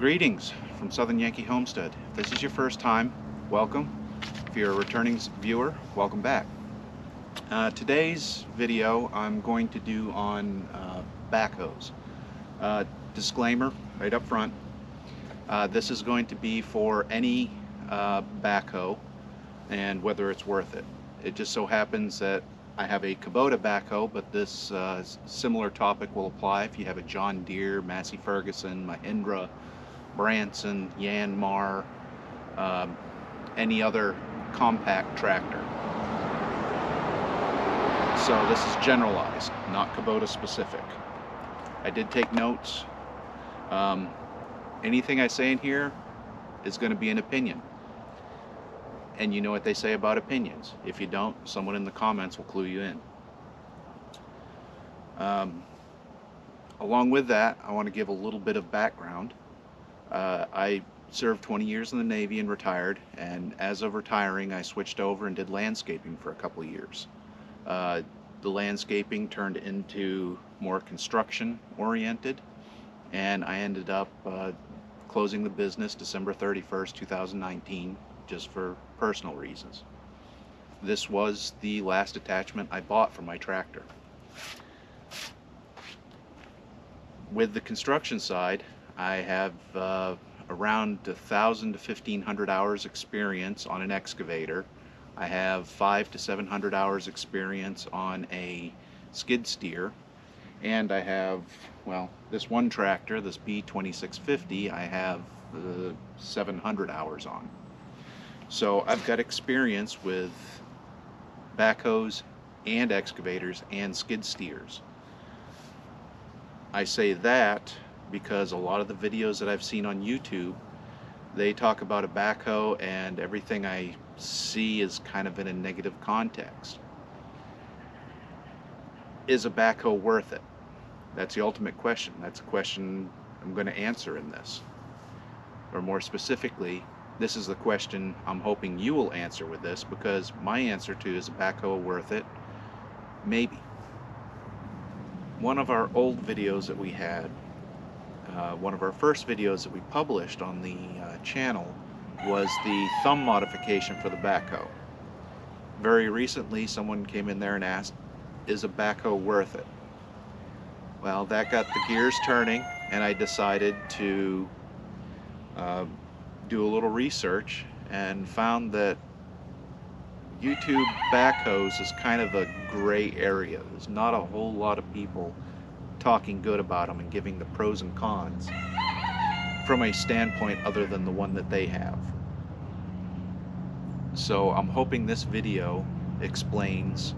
Greetings from Southern Yankee Homestead. If this is your first time, welcome. If you're a returning viewer, welcome back. Today's video I'm going to do on backhoes. Disclaimer right up front, this is going to be for any backhoe and whether it's worth it. It just so happens that I have a Kubota backhoe, but this similar topic will apply if you have a John Deere, Massey Ferguson, Mahindra, Branson, Yanmar, any other compact tractor. So this is generalized, not Kubota specific. I did take notes. Anything I say in here is going to be an opinion. And you know what they say about opinions. If you don't, someone in the comments will clue you in. Along with that, I want to give a little bit of background. I served 20 years in the Navy and retired, and as of retiring I switched over and did landscaping for a couple of years. The landscaping turned into more construction oriented, and I ended up closing the business December 31st, 2019, just for personal reasons. This was the last attachment I bought for my tractor. With the construction side, I have around 1,000 to 1,500 hours experience on an excavator. I have 500 to 700 hours experience on a skid steer, and I have, well, this one tractor, this B2650, I have 700 hours on. So I've got experience with backhoes and excavators and skid steers. I say that because a lot of the videos that I've seen on YouTube, they talk about a backhoe and everything I see is kind of in a negative context. Is a backhoe worth it? That's the ultimate question. That's a question I'm going to answer in this. Or more specifically, this is the question I'm hoping you will answer with this, because my answer to is a backhoe worth it? Maybe. One of our old videos that we had, one of our first videos that we published on the channel, was the thumb modification for the backhoe. Very recently someone came in there and asked, is a backhoe worth it? Well, that got the gears turning, and I decided to do a little research and found that YouTube backhoes is kind of a gray area. There's not a whole lot of people talking good about them and giving the pros and cons from a standpoint other than the one that they have. So I'm hoping this video explains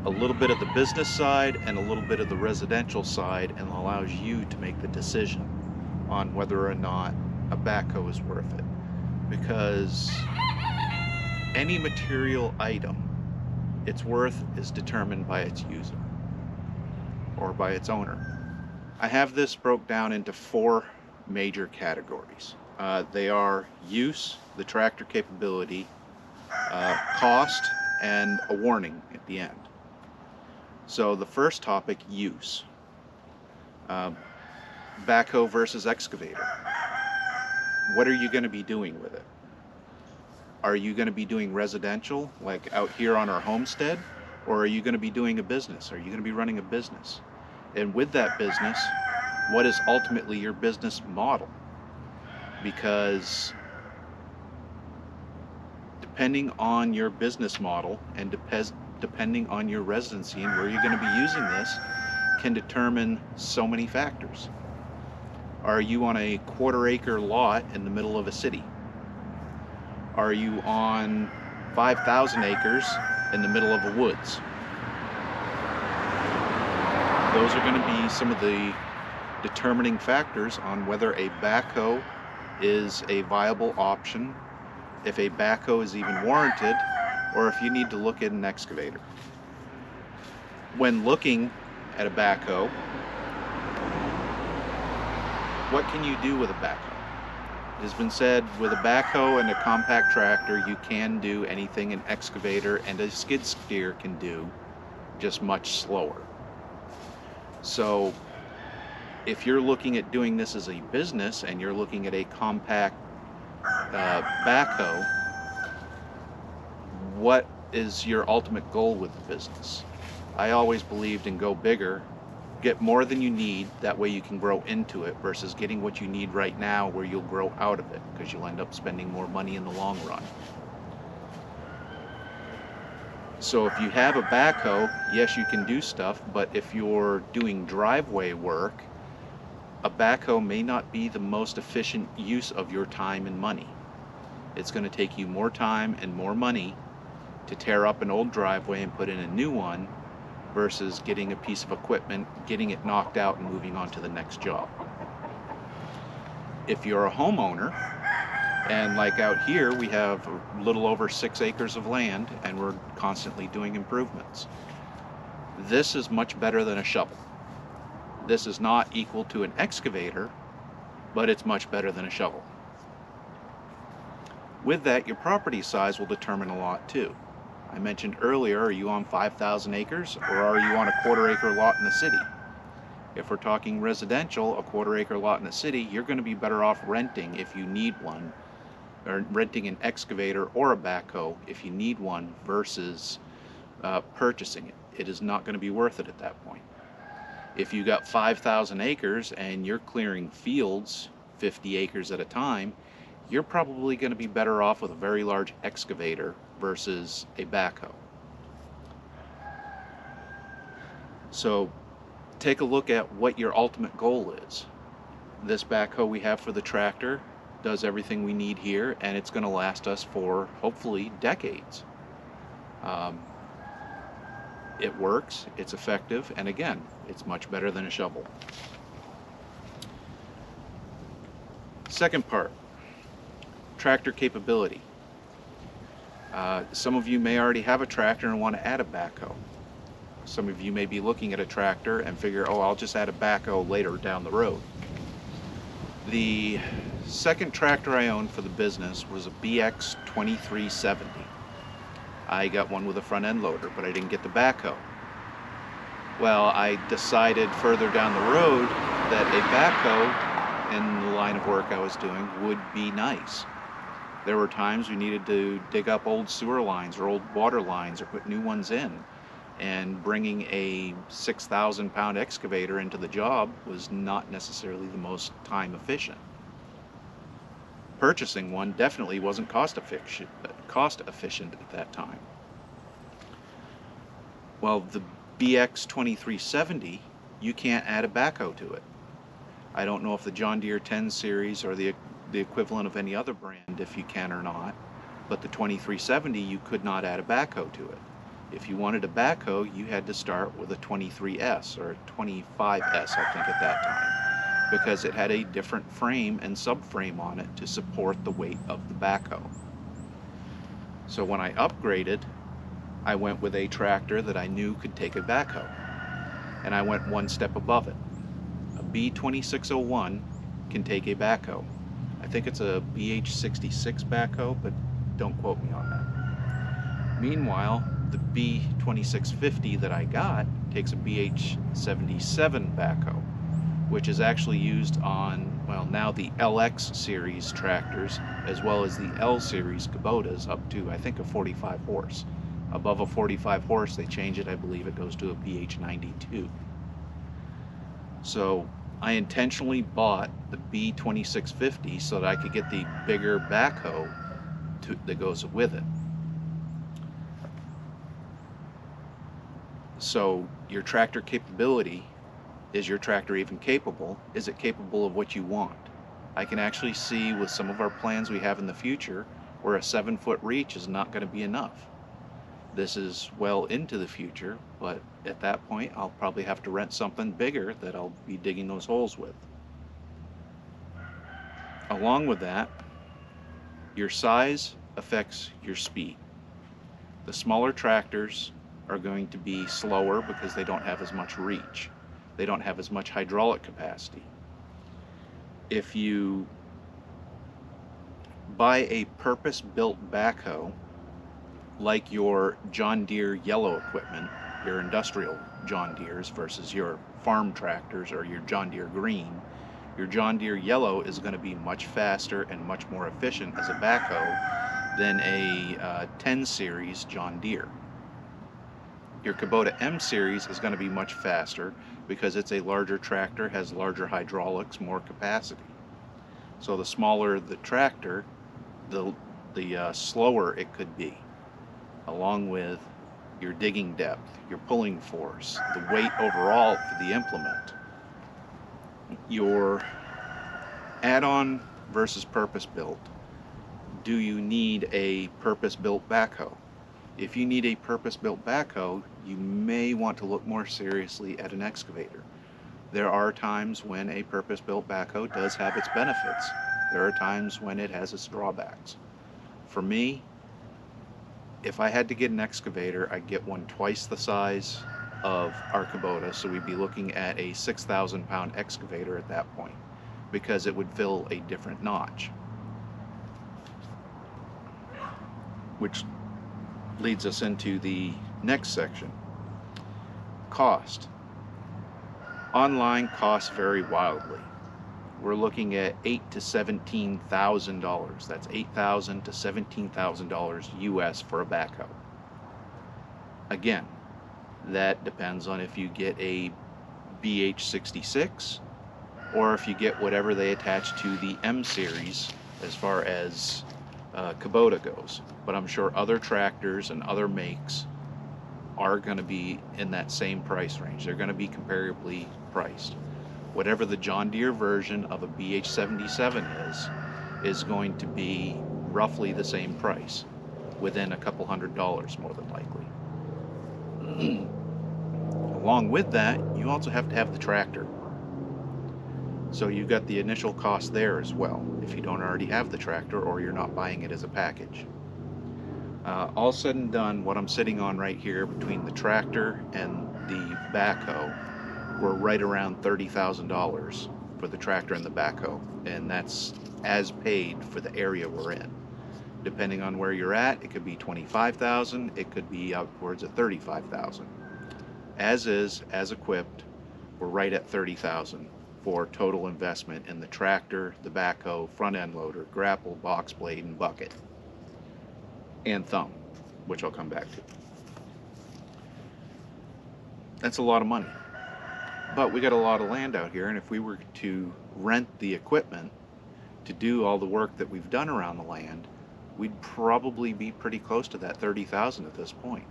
a little bit of the business side and a little bit of the residential side, and allows you to make the decision on whether or not a backhoe is worth it. Because any material item, its worth is determined by its user or by its owner. I have this broke down into 4 major categories. They are use, the tractor capability, cost, and a warning at the end. So the first topic, use. Backhoe versus excavator. What are you going to be doing with it? Are you going to be doing residential, like out here on our homestead? Or are you going to be doing a business? Are you going to be running a business? And with that business, what is ultimately your business model? Because depending on your business model and depending on your residency and where you're going to be using this, can determine so many factors. Are you on a 1/4 acre lot in the middle of a city? Are you on 5,000 acres in the middle of the woods? Those are going to be some of the determining factors on whether a backhoe is a viable option, if a backhoe is even warranted, or if you need to look at an excavator. When looking at a backhoe, what can you do with a backhoe? It has been said with a backhoe and a compact tractor you can do anything an excavator and a skid steer can do, just much slower. So If you're looking at doing this as a business and you're looking at a compact backhoe, what is your ultimate goal with the business? I always believed in go bigger, get more than you need, that way you can grow into it, versus getting what you need right now where you'll grow out of it, because you'll end up spending more money in the long run. So if you have a backhoe, yes, you can do stuff, but if you're doing driveway work, a backhoe may not be the most efficient use of your time and money. It's going to take you more time and more money to tear up an old driveway and put in a new one versus getting a piece of equipment, getting it knocked out, and moving on to the next job. If you're a homeowner, and like out here, we have a little over 6 acres of land and we're constantly doing improvements. This is much better than a shovel. This is not equal to an excavator, but it's much better than a shovel. With that, your property size will determine a lot too. I mentioned earlier, are you on 5,000 acres or are you on a quarter-acre lot in the city? If we're talking residential, a quarter-acre lot in the city, you're going to be better off renting if you need one, or renting an excavator or a backhoe if you need one, versus purchasing it. It is not going to be worth it at that point. If you got 5,000 acres and you're clearing fields 50 acres at a time, you're probably going to be better off with a very large excavator versus a backhoe. So take a look at what your ultimate goal is. This backhoe we have for the tractor does everything we need here, and it's going to last us for hopefully decades. It works, it's effective, and again, it's much better than a shovel. Second part, tractor capability. Some of you may already have a tractor and want to add a backhoe. Some of you may be looking at a tractor and figure, oh, I'll just add a backhoe later down the road. The second tractor I owned for the business was a BX 2370. I got one with a front end loader, but I didn't get the backhoe. Well, I decided further down the road that a backhoe in the line of work I was doing would be nice. There were times we needed to dig up old sewer lines or old water lines or put new ones in, and bringing a 6,000-pound excavator into the job was not necessarily the most time efficient. Purchasing one definitely wasn't cost efficient at that time. Well, the BX 2370, you can't add a backhoe to it. I don't know if the John Deere 10 series or the equivalent of any other brand, if you can or not, but the 2370, you could not add a backhoe to it. If you wanted a backhoe, you had to start with a 23S or a 25S, I think, at that time, because it had a different frame and subframe on it to support the weight of the backhoe. So when I upgraded, I went with a tractor that I knew could take a backhoe, and I went one step above it. A B2601 can take a backhoe. I think it's a BH66 backhoe, but don't quote me on that. Meanwhile, the B2650 that I got takes a BH77 backhoe, which is actually used on, well, now the LX series tractors, as well as the L series Kubotas, up to, I think, a 45 horse. Above a 45 horse, they change it, I believe it goes to a BH92. So I intentionally bought the B2650 so that I could get the bigger backhoe that goes with it. So your tractor capability, is your tractor even capable? Is it capable of what you want? I can actually see with some of our plans we have in the future where a 7-foot reach is not going to be enough. This is well into the future, but at that point I'll probably have to rent something bigger that I'll be digging those holes with. Along with that, your size affects your speed. The smaller tractors are going to be slower because they don't have as much reach. They don't have as much hydraulic capacity. If you buy a purpose-built backhoe, like your John Deere yellow equipment, your industrial John Deeres versus your farm tractors or your John Deere green. Your John Deere yellow is going to be much faster and much more efficient as a backhoe than a 10 series John Deere. Your Kubota M series is going to be much faster because it's a larger tractor, has larger hydraulics, more capacity. So the smaller the tractor, the slower it could be, along with your digging depth, your pulling force, the weight overall for the implement. Your add-on versus purpose-built. Do you need a purpose-built backhoe? If you need a purpose-built backhoe, you may want to look more seriously at an excavator. There are times when a purpose-built backhoe does have its benefits. There are times when it has its drawbacks. For me, if I had to get an excavator, I'd get one twice the size of our Kubota, so we'd be looking at a 6,000 pound excavator at that point, because it would fill a different notch. Which leads us into the next section. Cost. Online costs vary wildly. We're looking at $8,000 to $17,000. That's $8,000 to $17,000 US for a backhoe. Again, that depends on if you get a BH66 or if you get whatever they attach to the M series as far as Kubota goes. But I'm sure other tractors and other makes are going to be in that same price range. They're going to be comparably priced. Whatever the John Deere version of a BH77 is going to be roughly the same price, within a couple $100 more than likely. Along with that, you also have to have the tractor. So you've got the initial cost there as well, if you don't already have the tractor or you're not buying it as a package. All said and done, what I'm sitting on right here between the tractor and the backhoe, we're right around $30,000 for the tractor and the backhoe, and that's as paid for the area we're in. Depending on where you're at, it could be $25,000, it could be upwards of $35,000. As is, as equipped, we're right at $30,000 for total investment in the tractor, the backhoe, front end loader, grapple, box blade, and bucket, and thumb, which I'll come back to. That's a lot of money. But we got a lot of land out here, and if we were to rent the equipment to do all the work that we've done around the land, we'd probably be pretty close to that $30,000 at this point.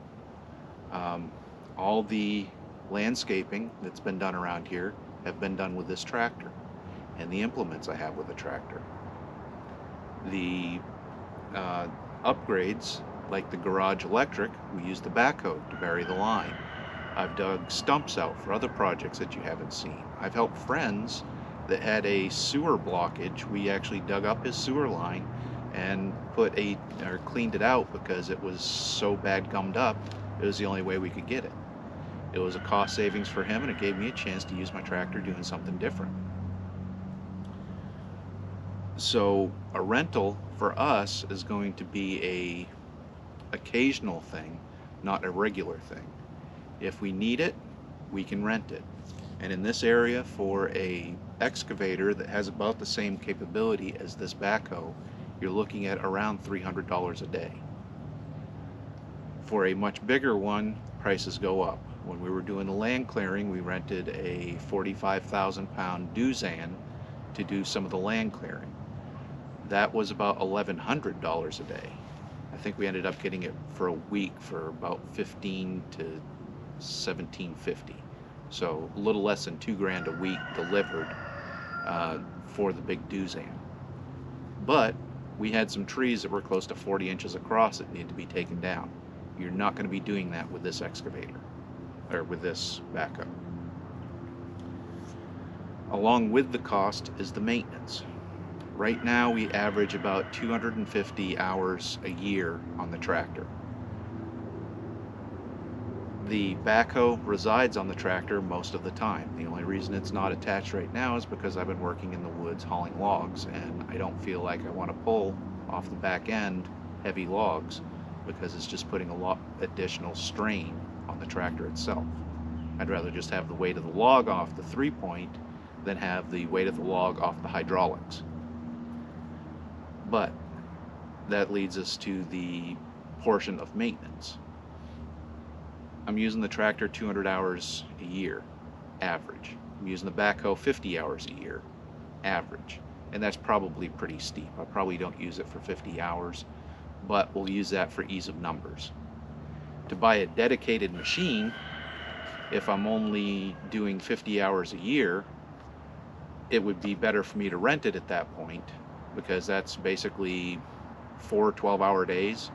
All the landscaping that's been done around here have been done with this tractor, and the implements I have with the tractor. The upgrades, like the garage electric, we use the backhoe to bury the line. I've dug stumps out for other projects that you haven't seen. I've helped friends that had a sewer blockage. We actually dug up his sewer line and cleaned it out because it was so bad gummed up, it was the only way we could get it. It was a cost savings for him, and it gave me a chance to use my tractor doing something different. So a rental for us is going to be a occasional thing, not a regular thing. If we need it, we can rent it. And in this area, for a excavator that has about the same capability as this backhoe, you're looking at around $300 a day. For a much bigger one, prices go up. When we were doing the land clearing, we rented a 45,000 pound Doosan to do some of the land clearing. That was about $1,100 a day. I think we ended up getting it for a week for about $15 to $17.50. So a little less than $2,000 a week delivered for the big Doosan. But we had some trees that were close to 40 inches across that needed to be taken down. You're not going to be doing that with this excavator, or with this backhoe. Along with the cost is the maintenance. Right now we average about 250 hours a year on the tractor. The backhoe resides on the tractor most of the time. The only reason it's not attached right now is because I've been working in the woods hauling logs, and I don't feel like I want to pull off the back end heavy logs because it's just putting a lot additional strain on the tractor itself. I'd rather just have the weight of the log off the 3-point than have the weight of the log off the hydraulics. But that leads us to the portion of maintenance. I'm using the tractor 200 hours a year, average. I'm using the backhoe 50 hours a year, average. And that's probably pretty steep. I probably don't use it for 50 hours, but we'll use that for ease of numbers. To buy a dedicated machine, if I'm only doing 50 hours a year, it would be better for me to rent it at that point, because that's basically 4 12-hour days.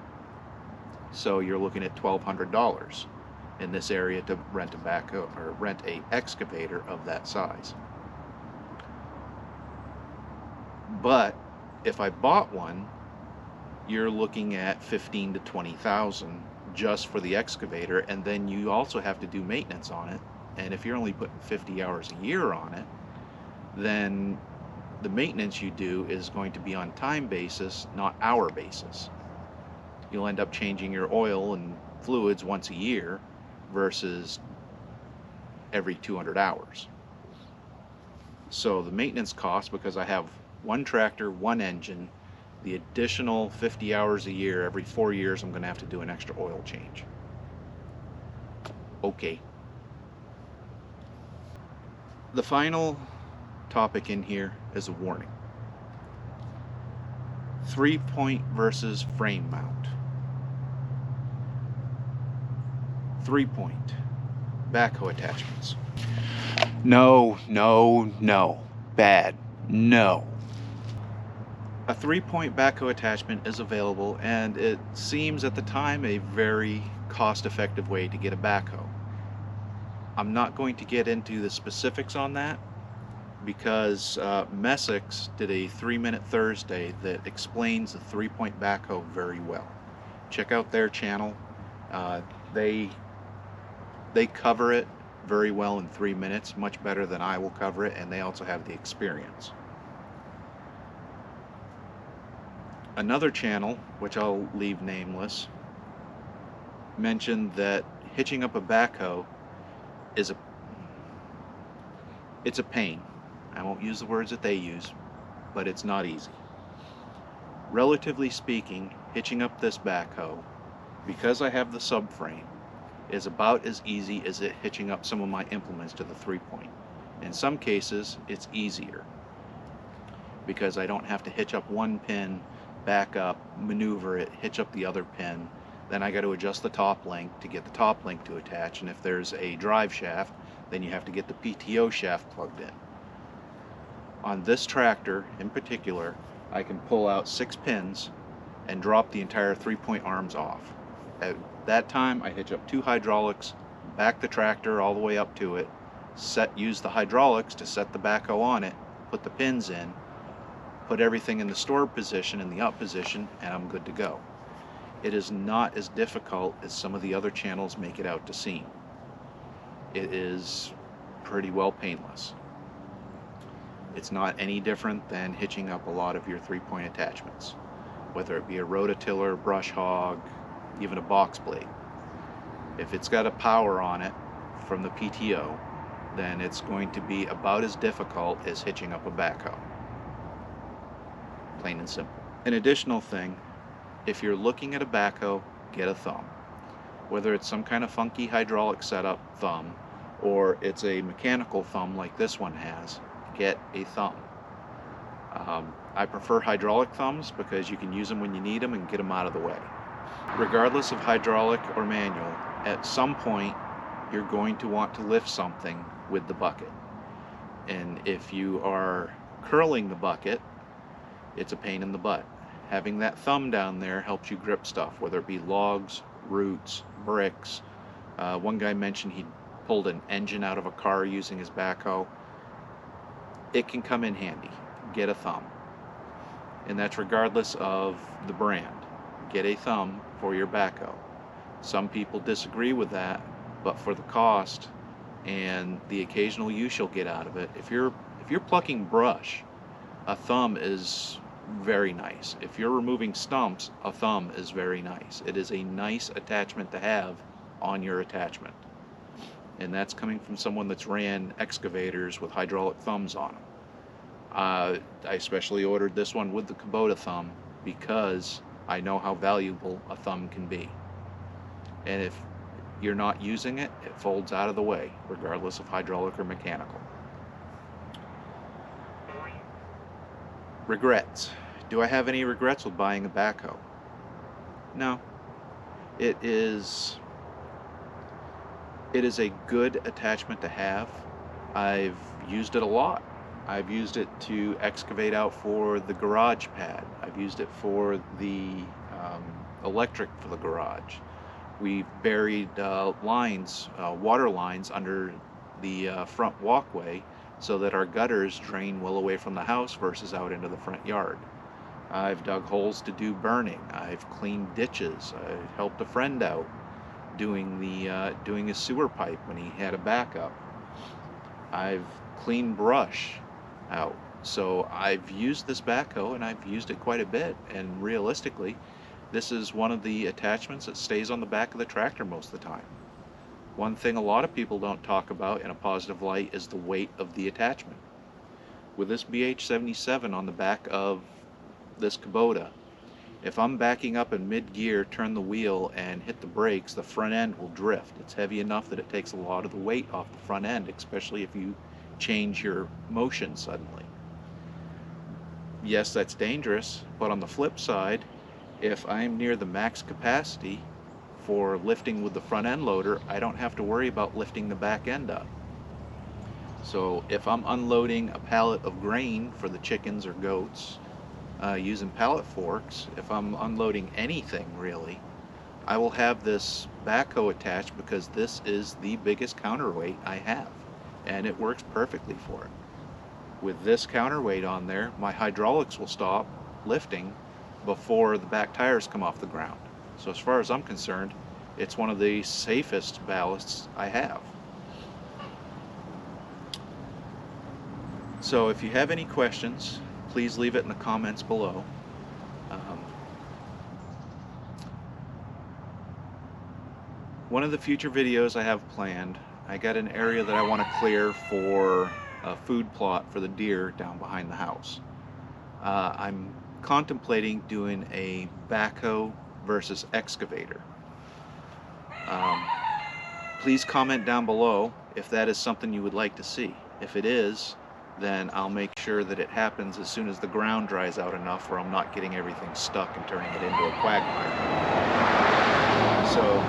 So you're looking at $1,200 in this area to rent a backhoe or rent a excavator of that size. But if I bought one, you're looking at 15 to 20,000 just for the excavator, and then you also have to do maintenance on it. And if you're only putting 50 hours a year on it, then the maintenance you do is going to be on time basis, not hour basis. You'll end up changing your oil and fluids once a year versus every 200 hours. So the maintenance cost, because I have one tractor, one engine, the additional 50 hours a year, every 4 years I'm going to have to do an extra oil change. Okay. The final topic in here is a warning. 3-point versus frame mount. 3-point backhoe attachments. No, no, no. Bad. No. A 3-point backhoe attachment is available, and it seems at the time a very cost-effective way to get a backhoe. I'm not going to get into the specifics on that, because Messick's did a 3-Minute Thursday that explains the 3-point backhoe very well. Check out their channel. They cover it very well in 3 minutes, much better than I will cover it, and they also have the experience. Another channel, which I'll leave nameless, mentioned that hitching up a backhoe is it's a pain. I won't use the words that they use, but it's not easy. Relatively speaking, hitching up this backhoe, because I have the subframe, is about as easy as hitching up some of my implements to the 3-point. In some cases, it's easier, because I don't have to hitch up one pin, back up, maneuver it, hitch up the other pin. Then I got to adjust the top link to get the top link to attach, and if there's a drive shaft, then you have to get the PTO shaft plugged in. On this tractor in particular, I can pull out 6 pins and drop the entire 3-point arms off. At that time, I hitch up 2 hydraulics, back the tractor all the way up to it, use the hydraulics to set the backhoe on it, put the pins in, put everything in the stored position, in the up position, and I'm good to go. It is not as difficult as some of the other channels make it out to seem. It is pretty well painless. It's not any different than hitching up a lot of your 3-point attachments, whether it be a rototiller, brush hog, even a box blade. If it's got a power on it from the PTO, then it's going to be about as difficult as hitching up a backhoe. Plain and simple. An additional thing, if you're looking at a backhoe, get a thumb. Whether it's some kind of funky hydraulic setup thumb, or it's a mechanical thumb like this one has, get a thumb. I prefer hydraulic thumbs because you can use them when you need them and get them out of the way. Regardless of hydraulic or manual, at some point you're going to want to lift something with the bucket. And if you are curling the bucket, it's a pain in the butt. Having that thumb down there helps you grip stuff, whether it be logs, roots, bricks. One guy mentioned he pulled an engine out of a car using his backhoe. It can come in handy. Get a thumb. And that's regardless of the brand. Get a thumb for your backhoe. Some people disagree with that, but for the cost and the occasional use you'll get out of it, if you're plucking brush, a thumb is very nice. If you're removing stumps, a thumb is very nice. It is a nice attachment to have on your attachment. and that's coming from someone that's ran excavators with hydraulic thumbs on them. I especially ordered this one with the Kubota thumb because I know how valuable a thumb can be. And if you're not using it, it folds out of the way, regardless of hydraulic or mechanical. Regrets. Do I have any regrets with buying a backhoe? No. It is a good attachment to have. I've used it a lot. I've used it to excavate out for the garage pad. I've used it for the electric for the garage. We've buried lines, water lines under the front walkway so that our gutters drain well away from the house versus out into the front yard. I've dug holes to do burning. I've cleaned ditches. I helped a friend out doing his sewer pipe when he had a backup. I've cleaned brush out. So I've used this backhoe, and I've used it quite a bit, and realistically this is one of the attachments that stays on the back of the tractor most of the time. One thing a lot of people don't talk about in a positive light is the weight of the attachment. With this BH77 on the back of this Kubota, if I'm backing up in mid-gear, turn the wheel and hit the brakes, the front end will drift. It's heavy enough that it takes a lot of the weight off the front end, especially if you change your motion suddenly. Yes, that's dangerous, but on the flip side, if I'm near the max capacity for lifting with the front end loader, I don't have to worry about lifting the back end up. So if I'm unloading a pallet of grain for the chickens or goats, using pallet forks, if I'm unloading anything really, I will have this backhoe attached because this is the biggest counterweight I have, and it works perfectly for it. With this counterweight on there, my hydraulics will stop lifting before the back tires come off the ground. So as far as I'm concerned, it's one of the safest ballasts I have. So if you have any questions, please leave it in the comments below. One of the future videos I have planned, I got an area that I want to clear for a food plot for the deer down behind the house. I'm contemplating doing a backhoe versus excavator. Please comment down below if that is something you would like to see. If it is, then I'll make sure that it happens as soon as the ground dries out enough where I'm not getting everything stuck and turning it into a quagmire. So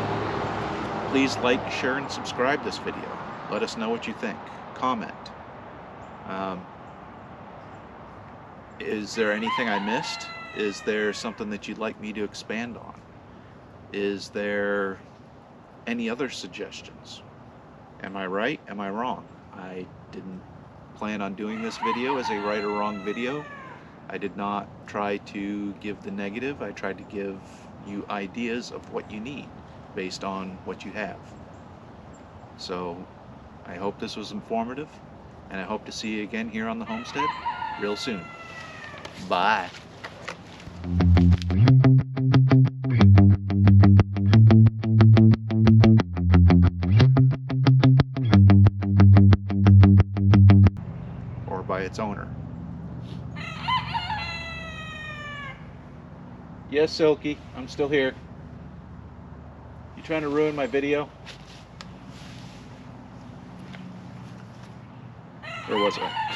please like, share, and subscribe this video. Let us know what you think. Comment. Is there anything I missed? Is there something that you'd like me to expand on? Is there any other suggestions? Am I right? Am I wrong? I didn't plan on doing this video as a right or wrong video. I did not try to give the negative. I tried to give you ideas of what you need based on what you have. So I hope this was informative, and I hope to see you again here on the homestead real soon. Bye. Or by its owner. Yes, Silky, I'm still here. You trying to ruin my video? Where was I?